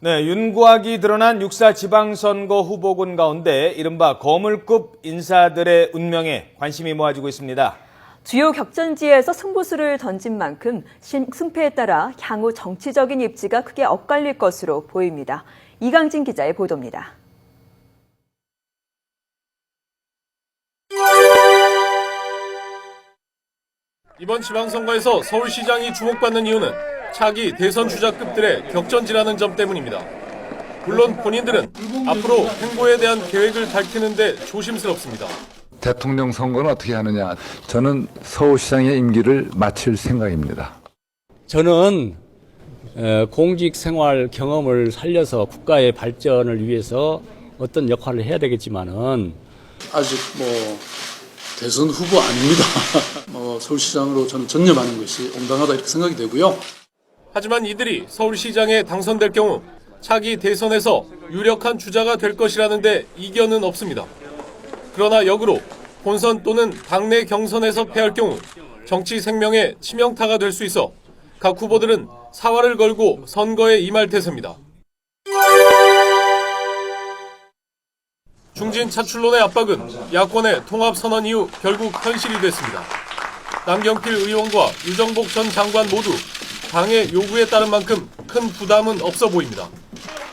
네, 윤곽이 드러난 6.4 지방선거 후보군 가운데 이른바 거물급 인사들의 운명에 관심이 모아지고 있습니다. 주요 격전지에서 승부수를 던진 만큼 승패에 따라 향후 정치적인 입지가 크게 엇갈릴 것으로 보입니다. 이강진 기자의 보도입니다. 이번 지방선거에서 서울시장이 주목받는 이유는 차기 대선 주자급들의 격전지라는 점 때문입니다. 물론 본인들은 앞으로 행보에 대한 계획을 밝히는데 조심스럽습니다. 대통령 선거는 어떻게 하느냐. 저는 서울시장의 임기를 마칠 생각입니다. 저는 공직 생활 경험을 살려서 국가의 발전을 위해서 어떤 역할을 해야 되겠지만은 아직 대선 후보 아닙니다. 서울시장으로 저는 전념하는 것이 온당하다 이렇게 생각이 되고요. 하지만 이들이 서울시장에 당선될 경우 차기 대선에서 유력한 주자가 될 것이라는데 이견은 없습니다. 그러나 역으로 본선 또는 당내 경선에서 패할 경우 정치 생명에 치명타가 될 수 있어 각 후보들은 사활을 걸고 선거에 임할 태세입니다. 중진 차출론의 압박은 야권의 통합선언 이후 결국 현실이 됐습니다. 남경필 의원과 유정복 전 장관 모두 당의 요구에 따른 만큼 큰 부담은 없어 보입니다.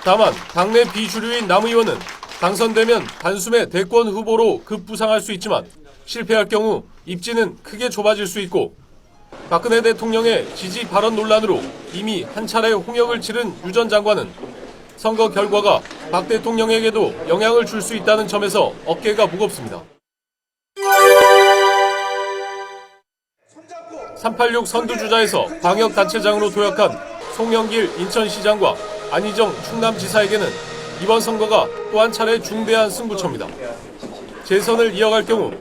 다만 당내 비주류인 남 의원은 당선되면 단숨에 대권 후보로 급부상할 수 있지만 실패할 경우 입지는 크게 좁아질 수 있고 박근혜 대통령의 지지 발언 논란으로 이미 한 차례 홍역을 치른 유 전 장관은 선거 결과가 박 대통령에게도 영향을 줄 수 있다는 점에서 어깨가 무겁습니다. 386 선두주자에서 광역단체장으로 도약한 송영길 인천시장과 안희정 충남지사에게는 이번 선거가 또 한 차례 중대한 승부처입니다. 재선을 이어갈 경우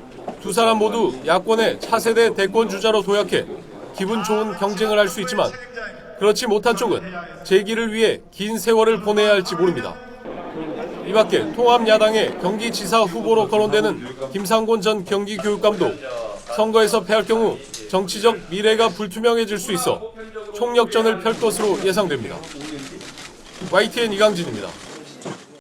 두 사람 모두 야권의 차세대 대권주자로 도약해 기분 좋은 경쟁을 할 수 있지만 그렇지 못한 쪽은 재기를 위해 긴 세월을 보내야 할지 모릅니다. 이 밖에 통합야당의 경기지사 후보로 거론되는 김상곤 전 경기교육감도 선거에서 패할 경우 정치적 미래가 불투명해질 수 있어 총력전을 펼 것으로 예상됩니다. YTN 이강진입니다.